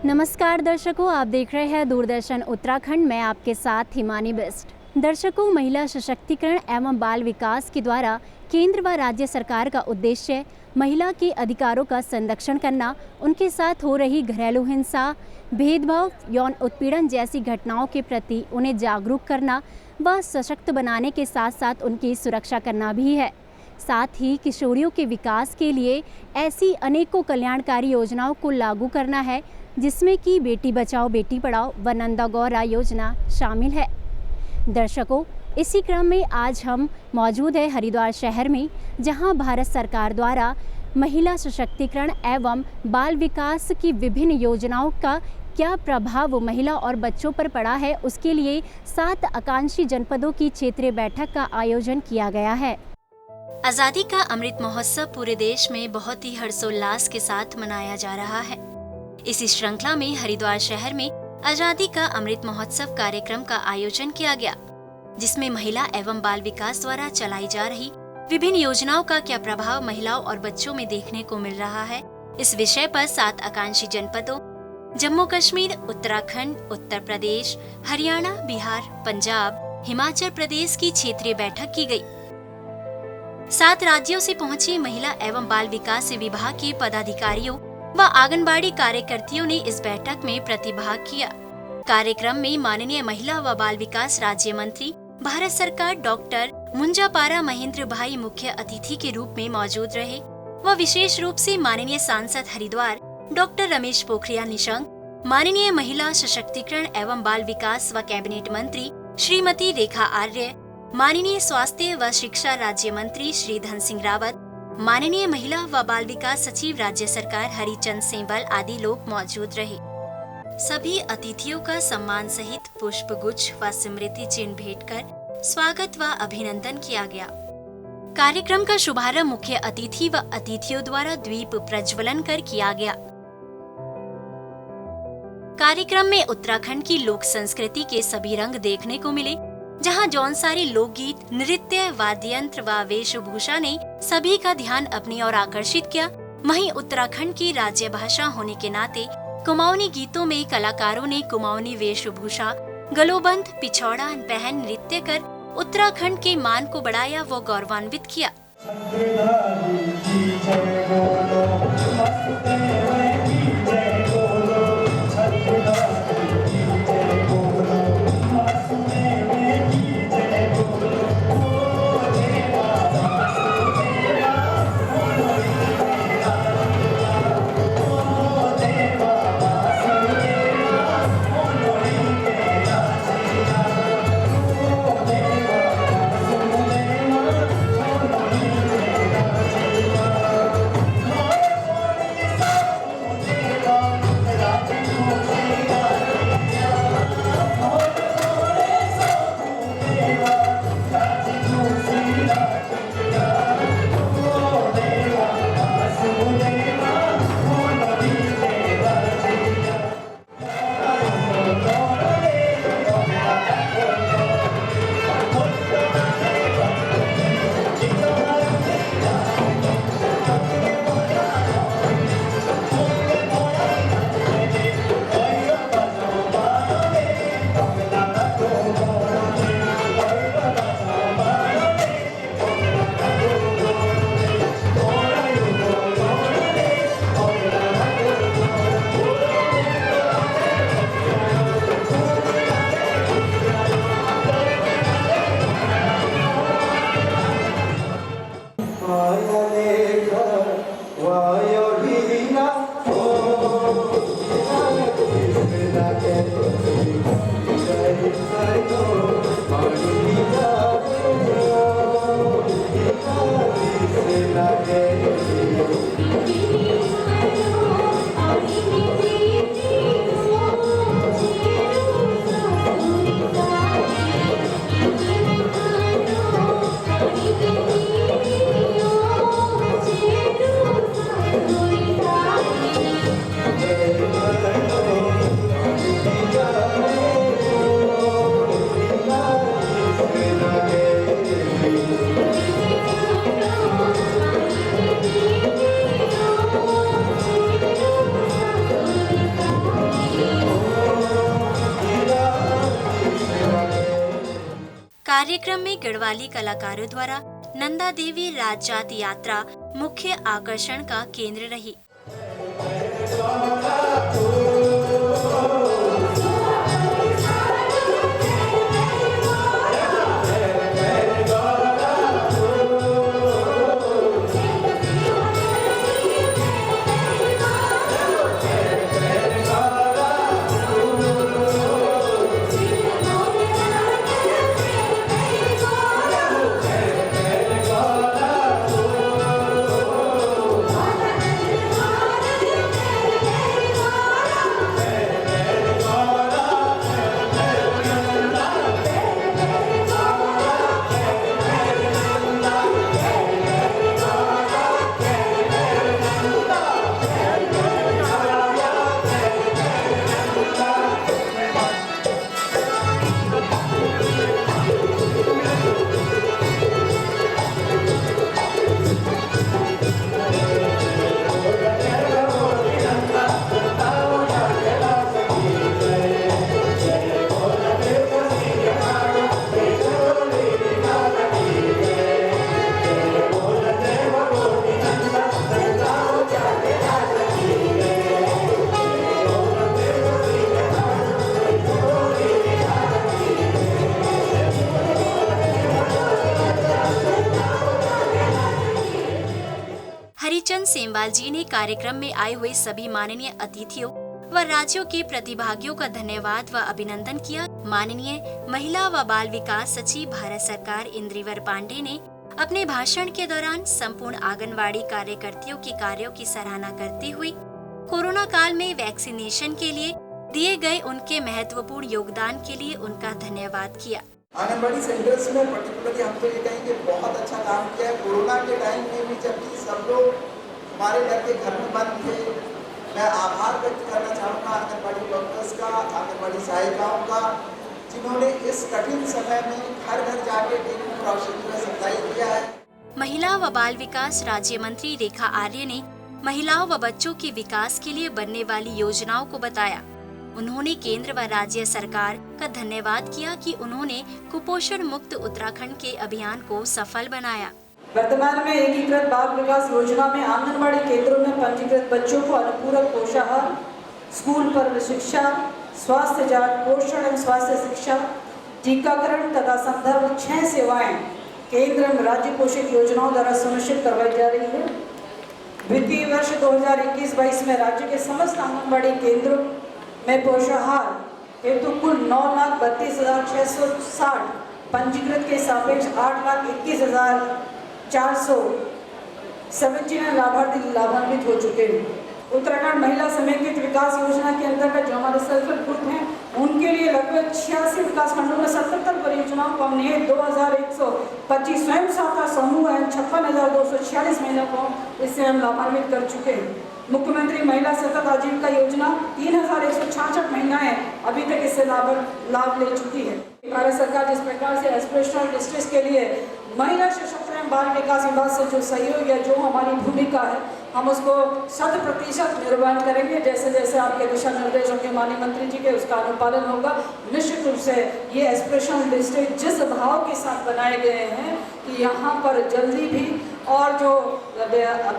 नमस्कार दर्शकों, आप देख रहे हैं दूरदर्शन उत्तराखंड। मैं आपके साथ हिमानी बिस्ट। दर्शकों, महिला सशक्तिकरण एवं बाल विकास के द्वारा केंद्र व राज्य सरकार का उद्देश्य महिला के अधिकारों का संरक्षण करना, उनके साथ हो रही घरेलू हिंसा, भेदभाव, यौन उत्पीड़न जैसी घटनाओं के प्रति उन्हें जागरूक करना व सशक्त बनाने के साथ साथ उनकी सुरक्षा करना भी है। साथ ही किशोरियों के विकास के लिए ऐसी अनेकों कल्याणकारी योजनाओं को लागू करना है, जिसमें कि बेटी बचाओ बेटी पढ़ाओ व नंदा गौरा योजना शामिल है। दर्शकों, इसी क्रम में आज हम मौजूद हैं हरिद्वार शहर में, जहां भारत सरकार द्वारा महिला सशक्तिकरण एवं बाल विकास की विभिन्न योजनाओं का क्या प्रभाव महिला और बच्चों पर पड़ा है, उसके लिए 7 आकांक्षी जनपदों की क्षेत्रीय बैठक का आयोजन किया गया है। आजादी का अमृत महोत्सव पूरे देश में बहुत ही हर्षोल्लास के साथ मनाया जा रहा है। इसी श्रृंखला में हरिद्वार शहर में आजादी का अमृत महोत्सव कार्यक्रम का आयोजन किया गया, जिसमें महिला एवं बाल विकास द्वारा चलाई जा रही विभिन्न योजनाओं का क्या प्रभाव महिलाओं और बच्चों में देखने को मिल रहा है। इस विषय पर 7 आकांक्षी जनपदों जम्मू कश्मीर, उत्तराखंड, उत्तर प्रदेश, हरियाणा, बिहार, पंजाब, हिमाचल प्रदेश की क्षेत्रीय बैठक की गई। 7 राज्यों से पहुंची महिला एवं बाल विकास विभाग के पदाधिकारियों व आंगनबाड़ी कार्यकर्तियों ने इस बैठक में प्रतिभाग किया। कार्यक्रम में माननीय महिला व बाल विकास राज्य मंत्री भारत सरकार डॉक्टर मुंजापारा महेंद्र भाई मुख्य अतिथि के रूप में मौजूद रहे व विशेष रूप से माननीय सांसद हरिद्वार डॉक्टर रमेश पोखरियाल निशंक, माननीय महिला सशक्तिकरण एवं बाल विकास व कैबिनेट मंत्री श्रीमती रेखा आर्य, माननीय स्वास्थ्य व शिक्षा राज्य मंत्री श्री धन सिंह रावत, माननीय महिला व बाल विकास सचिव राज्य सरकार हरिचंद सेंबल आदि लोग मौजूद रहे। सभी अतिथियों का सम्मान सहित पुष्प गुच्छ व स्मृति चिन्ह भेंट कर स्वागत व अभिनंदन किया गया। कार्यक्रम का शुभारंभ मुख्य अतिथि व अतिथियों द्वारा दीप प्रज्वलन कर किया गया। कार्यक्रम में उत्तराखंड की लोक संस्कृति के सभी रंग देखने को मिले, जहां जौनसारी लोकगीत, नृत्य, वाद्य यंत्र व वेशभूषा ने सभी का ध्यान अपनी ओर आकर्षित किया। वहीं उत्तराखंड की राज्य भाषा होने के नाते कुमाऊनी गीतों में कलाकारों ने कुमाऊनी वेशभूषा, गलोबंद, पिछौड़ा पहन नृत्य कर उत्तराखंड के मान को बढ़ाया व गौरवान्वित किया। कार्यक्रम में गढ़वाली कलाकारों द्वारा नंदा देवी राजजात यात्रा मुख्य आकर्षण का केंद्र रही। हरिचंद सेमवाल जी ने कार्यक्रम में आए हुए सभी माननीय अतिथियों व राज्यों के प्रतिभागियों का धन्यवाद व अभिनंदन किया। माननीय महिला व बाल विकास सचिव भारत सरकार इंद्रिवर पांडे ने अपने भाषण के दौरान संपूर्ण आंगनवाड़ी कार्यकर्तियों के कार्यों की सराहना करते हुए कोरोना काल में वैक्सीनेशन के लिए दिए गए उनके महत्वपूर्ण योगदान के लिए उनका धन्यवाद किया। आंगनबाड़ी सेंटर्स में पर्टिकुलरली हम तो ये कहेंगे बहुत अच्छा काम किया है। कोरोना के टाइम में भी जबकि सब लोग हमारे घर के घर में बंद थे, मैं आभार व्यक्त करना चाहूँगा आंगनबाड़ी वर्कर्स का, आंगनबाड़ी सहायिकाओं का, जिन्होंने इस कठिन समय में घर घर जाके टीम प्रोसेस में सप्लाई किया है। महिला व बाल विकास राज्य मंत्री रेखा आर्य ने महिलाओं व बच्चों के विकास के लिए बनने वाली योजनाओं को बताया। उन्होंने केंद्र व राज्य सरकार का धन्यवाद किया कि उन्होंने कुपोषण मुक्त उत्तराखंड के अभियान को सफल बनाया। वर्तमान में एकीकृत बाल विकास योजना में आंगनबाड़ी केंद्रों में पंजीकृत बच्चों को अनुपूरक पोषाहार, स्कूल पर शिक्षा, स्वास्थ्य जांच, पोषण एवं स्वास्थ्य शिक्षा, टीकाकरण तथा संदर्भ 6 सेवाएं केंद्र एवं राज्य पोषित योजनाओं द्वारा सुनिश्चित करवाई जा रही है। वित्तीय वर्ष 2021-22 में राज्य के समस्त आंगनबाड़ी केंद्रों में पोषाहार हेतु कुल 9,32,660 पंजीकृत के सापेक्ष 8,21,417 लाभार्थी लाभान्वित हो चुके हैं। उत्तराखंड महिला समेकित विकास योजना के अंतर्गत जो हमारे सेल्फ हेल्प ग्रुप हैं उनके लिए लगभग 86 विकास खंडों में 77 परियोजनाओं को हमने 2,125 स्वयं सहायता समूह एवं 56,246 महिला को इससे हम लाभान्वित कर चुके हैं। मुख्यमंत्री महिला सतत आजीविका योजना 3,166 महिलाएं अभी तक इससे लाभ ले चुकी है। भारत सरकार जिस प्रकार से एस्पिरेशनल डिस्ट्रिक्ट के लिए महिला सशक्तिकरण बाल विकास विभाग से जो सहयोग या जो हमारी भूमिका है हम उसको 100% निर्वहन करेंगे। जैसे जैसे आपके दिशा निर्देश होंगे माननीय मंत्री जी के उसका अनुपालन होगा। निश्चित रूप से ये एस्पिरेशनल डिस्ट्रिक्ट जिस भाव के साथ बनाए गए हैं कि यहाँ पर जल्दी भी और जो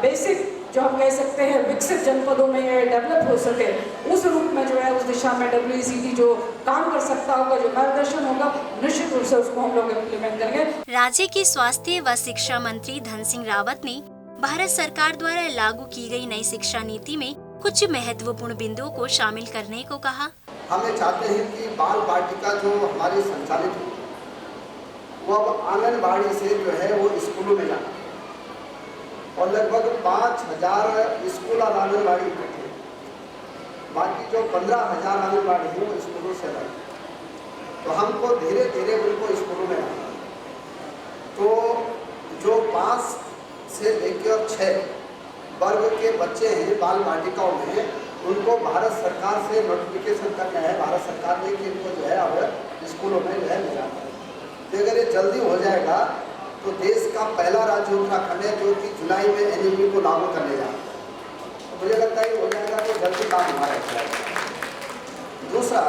बेसिक जो हम कह सकते हैं विकसित जनपदों में ये डेवलप हो सके उस रूप में जो है उस दिशा में WCD जो काम कर सकता होगा, जो मार्गदर्शन होगा, निश्चित रूप से उसको हम लोग इम्प्लीमेंट करेंगे। राज्य के स्वास्थ्य व शिक्षा मंत्री धन सिंह रावत ने भारत सरकार द्वारा लागू की गई नई शिक्षा नीति में कुछ महत्वपूर्ण बिंदुओं को शामिल करने को कहा। हम चाहते हैं कि बाल वाटिका जो हमारी संचालित हो वो अब आंगनबाड़ी से जो है वो स्कूलों में जाना और लगभग 5,000 स्कूल और आंगनबाड़ी इकट्ठे, बाकी जो 15,000 आंगनबाड़ी है वो स्कूलों से अलग। तो हमको धीरे धीरे उनको स्कूलों में आना, तो जो 5 से लेकर 6 वर्ग के बच्चे हैं बाल वाटिकाओं में उनको भारत सरकार से नोटिफिकेशन करना है भारत सरकार ने कि इनको जो है अब स्कूलों में जो है ले जाना है। तो अगर ये जल्दी हो जाएगा तो देश का पहला राज्य उत्तराखंड है जो कि जुलाई में NEP को लागू करने जा रहा है। तो मुझे लगता है हो जाएगा तो जल्दी काम हमारा चलेगा। दूसरा,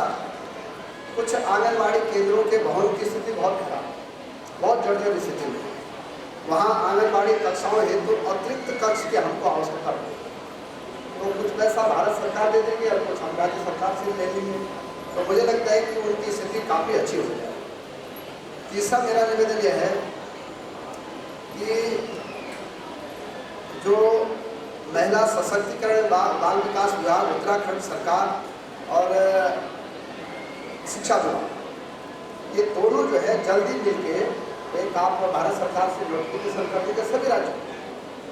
कुछ आंगनबाड़ी केंद्रों के भवन की स्थिति बहुत खराब, बहुत जर्जर स्थिति में, वहाँ आंगनबाड़ी कक्षाओं हेतु अतिरिक्त कक्ष की हमको आवश्यकता पड़ेगी। तो कुछ पैसा भारत सरकार दे देंगे और कुछ हम राज्य सरकार से ले लेंगे, तो मुझे लगता है कि उनकी स्थिति काफ़ी अच्छी हो जाएगी। तीसरा मेरा निवेदन यह है कि जो महिला सशक्तिकरण बाल विकास विभाग उत्तराखंड सरकार और शिक्षा विभाग, ये दोनों जो है जल्दी मिलके एक आप भारत सरकार से नोटिफिकेशन कर देंगे सभी राज्यों,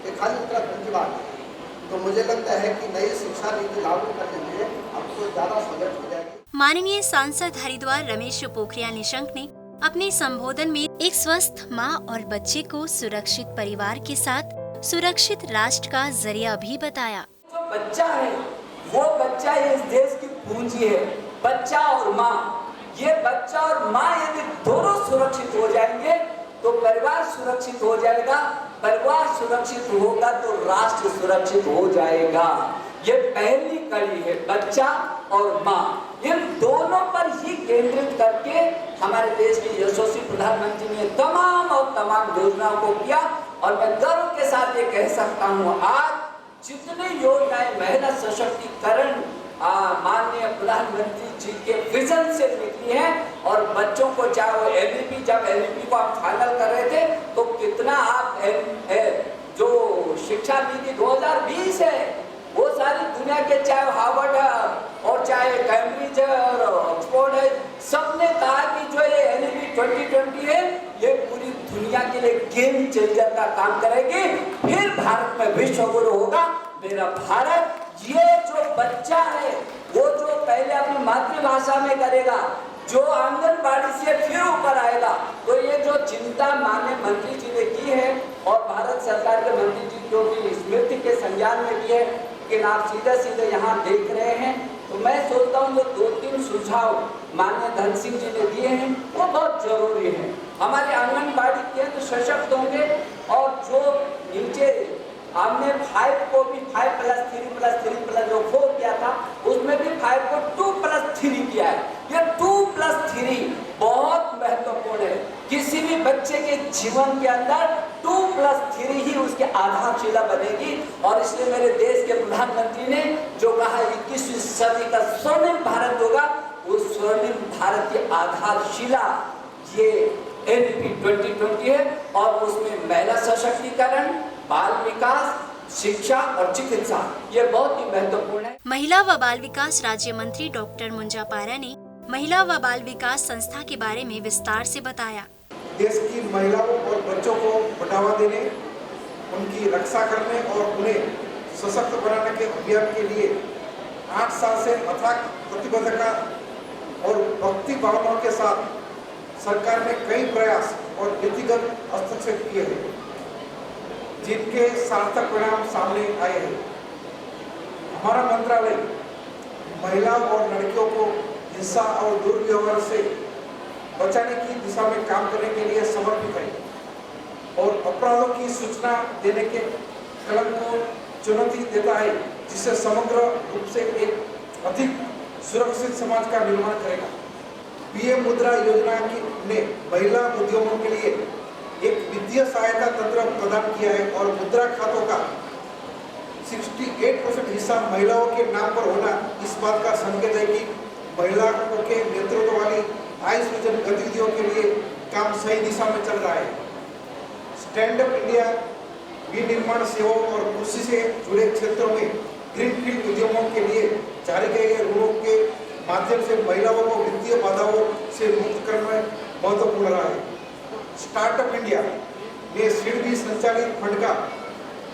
ये खाली उत्तराखंड की बात है। तो मुझे लगता है कि नई शिक्षा नीति लागू करने में हमको ज़्यादा सहूलियत हो जाएगी। माननीय सांसद हरिद्वार रमेश पोखरियाल निशंक ने अपने संबोधन में एक स्वस्थ माँ और बच्चे को सुरक्षित परिवार के साथ सुरक्षित राष्ट्र का जरिया भी बताया। जो बच्चा है वो बच्चा इस देश की पूंजी है। बच्चा और माँ, ये बच्चा और माँ यदि दोनों सुरक्षित हो जाएंगे तो परिवार सुरक्षित हो जाएगा, परिवार सुरक्षित होगा तो राष्ट्र सुरक्षित हो जाएगा। ये पहली कड़ी है, बच्चा और माँ, इन दोनों पर ही केंद्रित करके हमारे देश के यशस्वी प्रधानमंत्री ने तमाम और तमाम योजनाओं को किया। और मैं गर्व के साथ ये कह सकता हूँ, आज जितनी योजनाएं महिला सशक्तिकरण माननीय प्रधानमंत्री जी के विजन से निकली है, और बच्चों को चाहे वो एलईपी, जब एलईपी को आप फाइनल कर रहे थे तो कितना आप जो शिक्षा नीति 2020 है वो सारी दुनिया के, चाहे हार्वर्ड और चाहे कैम्ब्रिज और ऑक्सफोर्ड है, सबने कहा कि जो ये एलईपी 2020 है ये पूरी दुनिया के लिए गेम चेंजर का काम करेगी। फिर भारत में विश्व गुरु होगा मेरा भारत। ये जो बच्चा है वो जो पहले अपनी मातृभाषा में करेगा, जो आंगनबाड़ी से फिर ऊपर आएगा, तो ये जो चिंता माननीय मंत्री जी ने की है और भारत सरकार के मंत्री जी जो भी स्मृति के संज्ञान में भी है, लेकिन आप सीधे सीधे यहाँ देख रहे हैं, तो मैं सोचता हूँ जो 2-3 सुझाव माननीय धन सिंह जी ने दिए हैं वो बहुत जरूरी है। हमारे आंगनबाड़ी केंद्र सशक्त होंगे और जो नीचे हमने 5 को भी 5+3+3+ जो 4 किया था उसमें भी 5 को 2+3 किया है। ये 2+3 बहुत महत्वपूर्ण है। किसी भी बच्चे के जीवन के अंदर 2+3 ही उसकी आधारशिला बनेगी। और इसलिए मेरे देश के प्रधानमंत्री ने जो कहा 21वीं सदी का स्वर्णिम भारत होगा, उस स्वर्णिम भारत की आधारशिला ये एलईपी 2020 है। और उसमें महिला सशक्तिकरण, बाल विकास, शिक्षा और चिकित्सा ये बहुत ही महत्वपूर्ण है। महिला व बाल विकास राज्य मंत्री डॉक्टर मुंजा पारा ने महिला व बाल विकास संस्था के बारे में विस्तार से बताया। देश की महिलाओं और बच्चों को बढ़ावा देने, उनकी रक्षा करने और उन्हें सशक्त बनाने के अभियान के लिए 8 साल से अथक प्रतिबद्धता और भक्ति भावनाओं के साथ सरकार ने कई प्रयास और व्यक्तिगत हस्तक्षेप किए हैं, जिनके सार्थक परिणाम सामने आए हैं। हमारा मंत्रालय महिलाओं और लड़कियों को हिंसा और दुर्व्यवहार से बचाने की दिशा में काम करने के लिए समर्पित है और अपराधों की सूचना देने के कलम को चुनौती देता है, जिससे समग्र रूप से एक अधिक सुरक्षित समाज का निर्माण करेगा। पीएम मुद्रा योजना ने महिला उद्यमों के लिए एक वित्तीय सहायता तंत्र प्रदान किया है और मुद्रा खातों का 68% हिस्सा महिलाओं के नाम पर होना इस बात का संकेत है कि महिलाओं के नेतृत्व वाली आय सृजन गतिविधियों के लिए काम सही दिशा में चल रहा है। स्टैंड अप इंडिया विनिर्माण सेवाओं और कृषि से जुड़े क्षेत्रों में ग्रीनफील्ड उद्यमों के लिए जारी किए गए ऋणों के माध्यम से महिलाओं को वित्तीय बाधाओं से मुक्त करना महत्वपूर्ण रहा है। स्टार्टअप इंडिया में सीड भी संचालित फंड का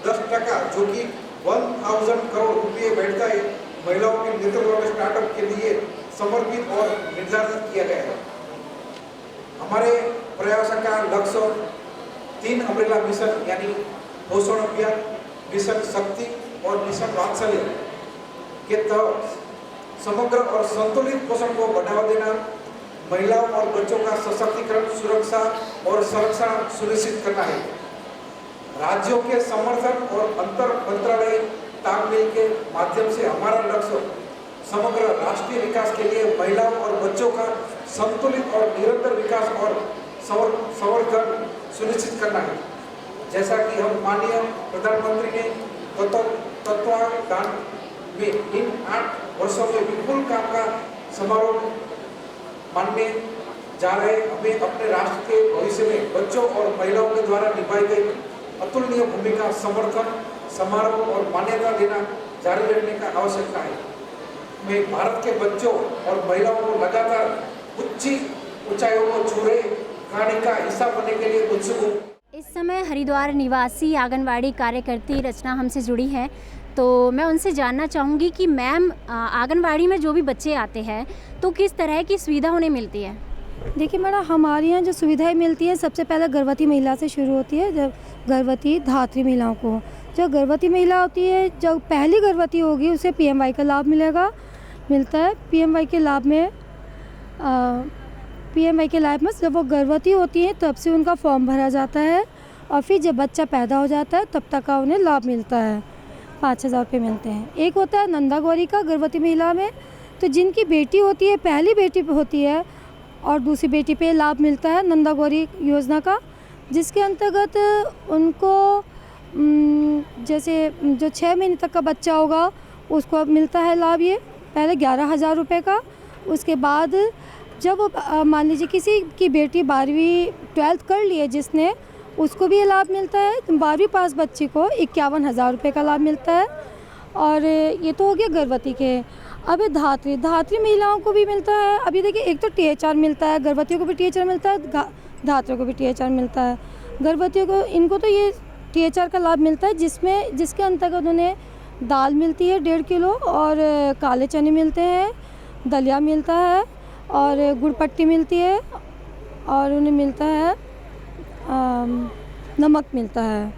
10% जो कि 1000 करोड़ रुपये बैठता है, महिलाओं के नेतृत्व वाले स्टार्टअप के लिए समर्पित और निर्धारित किया गया है। हमारे प्रयासों का लक्ष्य 3 अम्ब्रेला मिशन यानी पोषण अभियान, मिशन शक्ति और मिशन वात्सल्य के तहत समग्र और संतुलित पोषण को बढ़ावा देना, महिलाओं और बच्चों का सशक्तिकरण, सुरक्षा और संरक्षण सुनिश्चित करना है। राज्यों के समर्थन और अंतर मंत्रालय तालमेल के माध्यम से हमारा लक्ष्य समग्र राष्ट्रीय विकास के लिए महिलाओं और बच्चों का संतुलित और निरंतर विकास और संवर्धन सुनिश्चित करना है। जैसा कि हम माननीय प्रधानमंत्री ने तत्वावधान में इन 8 वर्षों में विपुल काम का समारोह मानने जा रहे, हमें अपने राष्ट्र के भविष्य में बच्चों और महिलाओं के द्वारा निभाई गई अतुलनीय भूमिका समर्थन समारोह और मान्यता देना जारी रखने का आवश्यकता है। मैं भारत के बच्चों और महिलाओं को लगातार ऊंची ऊंचाइयों को छू रहे कहानी का हिस्सा बनने के लिए उत्सुक हूँ। इस समय हरिद्वार निवासी आंगनवाड़ी कार्यकर्ती रचना हमसे जुड़ी है, तो मैं उनसे जानना चाहूँगी कि मैम आंगनवाड़ी में जो भी बच्चे आते हैं तो किस तरह की सुविधा उन्हें मिलती है? देखिए मैडम, हमारे यहाँ जो सुविधाएं मिलती हैं सबसे पहले गर्भवती महिला से शुरू होती है। जब गर्भवती धात्री महिलाओं को, जो गर्भवती महिला होती है, जब पहली गर्भवती होगी उसे PMY का लाभ मिलता है। PMY के लाभ में जब वो गर्भवती होती है तब से उनका फॉर्म भरा जाता है और फिर जब बच्चा पैदा हो जाता है तब तक का उन्हें लाभ मिलता है, 5,000 रुपये मिलते हैं। एक होता है नंदा गौरी का गर्भवती महिला में, तो जिनकी बेटी होती है, पहली बेटी होती है और दूसरी बेटी पे लाभ मिलता है नंदा गौरी योजना का, जिसके अंतर्गत उनको जैसे जो 6 महीने तक का बच्चा होगा उसको मिलता है लाभ, ये पहले 11,000 रुपये का। उसके बाद जब मान लीजिए किसी की बेटी 12वीं 12th कर ली है जिसने, उसको भी ये लाभ मिलता है। 12वीं पास बच्ची को 51,000 रुपये का लाभ मिलता है। और ये तो हो गया गर्भवती के। अब धात्री महिलाओं को भी मिलता है। अभी देखिए, एक तो THR मिलता है, गर्भवतियों को भी THR मिलता है, धात्रियों को भी THR मिलता है। गर्भवतियों को, इनको तो ये THR का लाभ मिलता है जिसके अंतर्गत उन्हें दाल मिलती है 1.5 किलो और काले चने मिलते हैं, दलिया मिलता है और गुड़ पट्टी मिलती है और उन्हें मिलता है नमक मिलता है।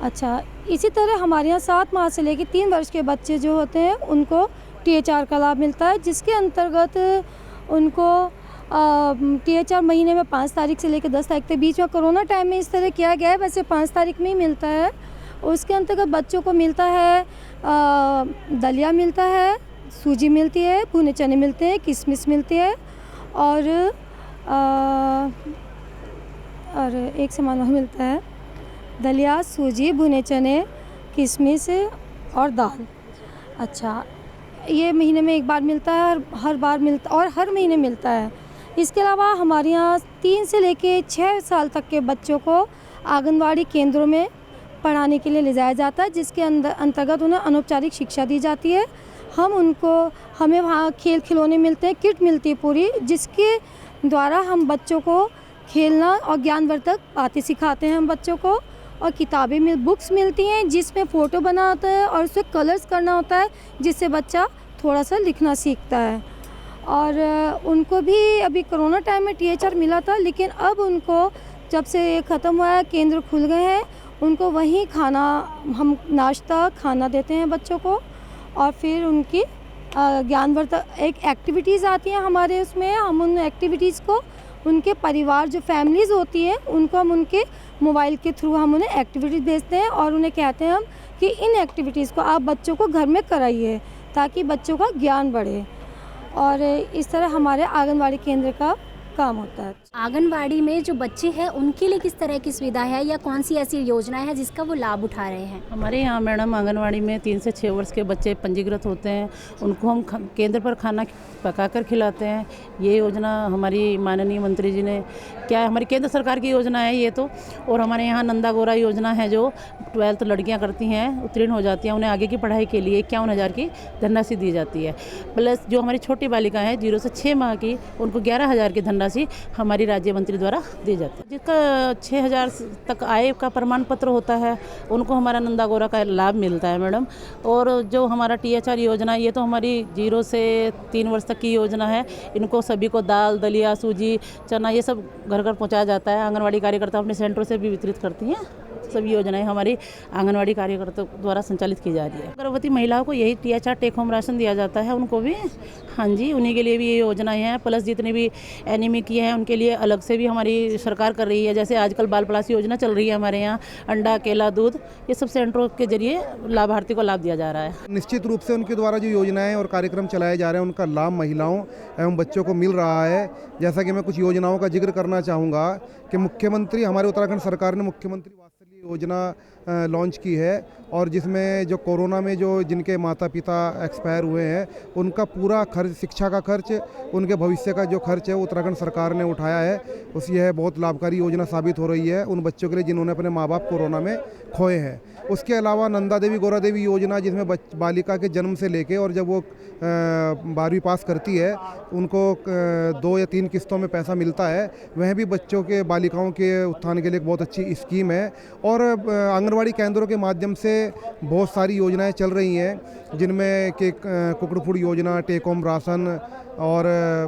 अच्छा, इसी तरह हमारे यहाँ 7 माह से लेकर 3 वर्ष के बच्चे जो होते हैं उनको THR का लाभ मिलता है, जिसके अंतर्गत उनको THR महीने में 5 तारीख से लेकर 10 तारीख के बीच में, कोरोना टाइम में इस तरह किया गया है, वैसे 5 तारीख में ही मिलता है। उसके अंतर्गत बच्चों को मिलता है दलिया मिलता है, सूजी मिलती है, भुने चने मिलते हैं, किशमिश मिलती है और एक सामान और मिलता है, दलिया, सूजी, भुने चने, किशमिश और दाल। अच्छा, ये महीने में एक बार मिलता है और हर महीने मिलता है। इसके अलावा हमारे यहाँ 3 से लेके 6 साल तक के बच्चों को आंगनवाड़ी केंद्रों में पढ़ाने के लिए ले जाया जाता है, जिसके अंतर्गत उन्हें अनौपचारिक शिक्षा दी जाती है। हमें वहाँ खेल खिलौने मिलते हैं, किट मिलती है पूरी, जिसके द्वारा हम बच्चों को खेलना और ज्ञानवर्धक बातें सिखाते हैं हम बच्चों को। और बुक्स मिलती हैं जिसमें फ़ोटो बना होता है और उससे कलर्स करना होता है, जिससे बच्चा थोड़ा सा लिखना सीखता है। और उनको भी अभी कोरोना टाइम में THR मिला था, लेकिन अब उनको जब से ये ख़त्म हुआ है, केंद्र खुल गए हैं, उनको वहीं हम नाश्ता खाना देते हैं बच्चों को। और फिर उनकी ज्ञानवर्धक एक एक्टिविटीज़ आती हैं हमारे उसमें, हम उन एक्टिविटीज़ को उनके परिवार जो फैमिलीज़ होती हैं उनको हम उनके मोबाइल के थ्रू हम उन्हें एक्टिविटीज़ भेजते हैं और उन्हें कहते हैं हम कि इन एक्टिविटीज़ को आप बच्चों को घर में कराइए ताकि बच्चों का ज्ञान बढ़े। और इस तरह हमारे आंगनवाड़ी केंद्र का काम होता है। आंगनवाड़ी में जो बच्चे हैं उनके लिए किस तरह की सुविधा है या कौन सी ऐसी योजना है जिसका वो लाभ उठा रहे हैं? हमारे यहाँ मैडम आंगनवाड़ी में 3 से 6 वर्ष के बच्चे पंजीकृत होते हैं, उनको हम केंद्र पर खाना पकाकर खिलाते हैं। ये योजना हमारी माननीय मंत्री जी ने, क्या हमारी केंद्र सरकार की योजना है ये तो। और हमारे यहाँ नंदा गौरा योजना है, जो 12th लड़कियाँ करती हैं, उत्तीर्ण हो जाती हैं, उन्हें आगे की पढ़ाई के लिए 51,000 की धनराशि दी जाती है। प्लस जो हमारी छोटी बालिका हैं 0 से 6 माह की, उनको 11,000 की धनराशि हमारी राज्य मंत्री द्वारा दी जाती है। जिसका 6,000 तक आय का प्रमाण पत्र होता है उनको हमारा नंदा गौरा का लाभ मिलता है मैडम। और जो हमारा THR योजना, ये तो हमारी 0 से 3 वर्ष तक की योजना है। इनको सभी को दाल, दलिया, सूजी, चना, ये सब घर घर पहुंचाया जाता है। आंगनवाड़ी कार्यकर्ता अपने सेंटरों से भी वितरित करती हैं। सभी योजनाएं हमारी आंगनवाड़ी कार्यकर्ता द्वारा संचालित की जा रही है। गर्भवती महिलाओं को यही THR टेक होम राशन दिया जाता है, उनको भी। हाँ जी, उन्हीं के लिए भी ये योजनाएं हैं। प्लस जितने भी एनीमिक किए हैं उनके लिए अलग से भी हमारी सरकार कर रही है। जैसे आजकल बाल प्लास योजना चल रही है हमारे यहाँ, अंडा, केला, दूध, ये सब सेंटरों के जरिए लाभार्थी को लाभ दिया जा रहा है। निश्चित रूप से उनके द्वारा जो योजनाएं और कार्यक्रम चलाए जा रहे हैं उनका लाभ महिलाओं एवं बच्चों को मिल रहा है। जैसा कि मैं कुछ योजनाओं का जिक्र करना चाहूँगा कि मुख्यमंत्री, हमारे उत्तराखंड सरकार ने मुख्यमंत्री वात्सल्य योजना लॉन्च की है, और जिसमें जो कोरोना में जो जिनके माता पिता एक्सपायर हुए हैं उनका पूरा खर्च, शिक्षा का खर्च, उनके भविष्य का जो खर्च है वो उत्तराखंड सरकार ने उठाया है। यह बहुत लाभकारी योजना साबित हो रही है उन बच्चों के लिए जिन्होंने अपने माँ बाप कोरोना में खोए हैं। उसके अलावा नंदा देवी गौरा देवी योजना, जिसमें बालिका के जन्म से लेके और जब वो 12वीं पास करती है उनको 2 या 3 किस्तों में पैसा मिलता है। वह भी बच्चों के, बालिकाओं के उत्थान के लिए एक बहुत अच्छी स्कीम है। और आंगनवाड़ी केंद्रों के माध्यम से बहुत सारी योजनाएं चल रही हैं, जिनमें कि कुकड़ फूड योजना, टेक होम राशन, और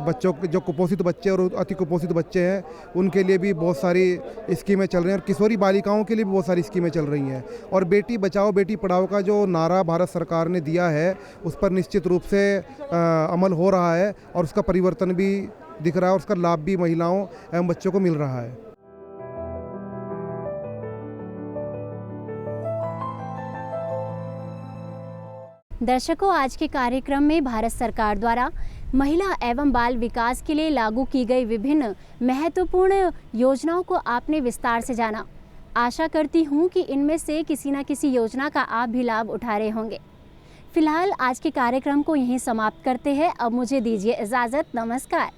बच्चों के जो कुपोषित बच्चे और अति कुपोषित बच्चे हैं उनके लिए भी बहुत सारी स्कीमें चल रही हैं, और किशोरी बालिकाओं के लिए भी बहुत सारी स्कीमें चल रही हैं। और बेटी बचाओ बेटी पढ़ाओ का जो नारा भारत सरकार ने दिया है उस पर निश्चित रूप से अमल हो रहा है, और उसका परिवर्तन भी दिख रहा है, और उसका लाभ भी महिलाओं एवं बच्चों को मिल रहा है। दर्शकों, आज के कार्यक्रम में भारत सरकार द्वारा महिला एवं बाल विकास के लिए लागू की गई विभिन्न महत्वपूर्ण योजनाओं को आपने विस्तार से जाना। आशा करती हूँ कि इनमें से किसी न किसी योजना का आप भी लाभ उठा रहे होंगे। फिलहाल आज के कार्यक्रम को यहीं समाप्त करते हैं। अब मुझे दीजिए इजाज़त। नमस्कार।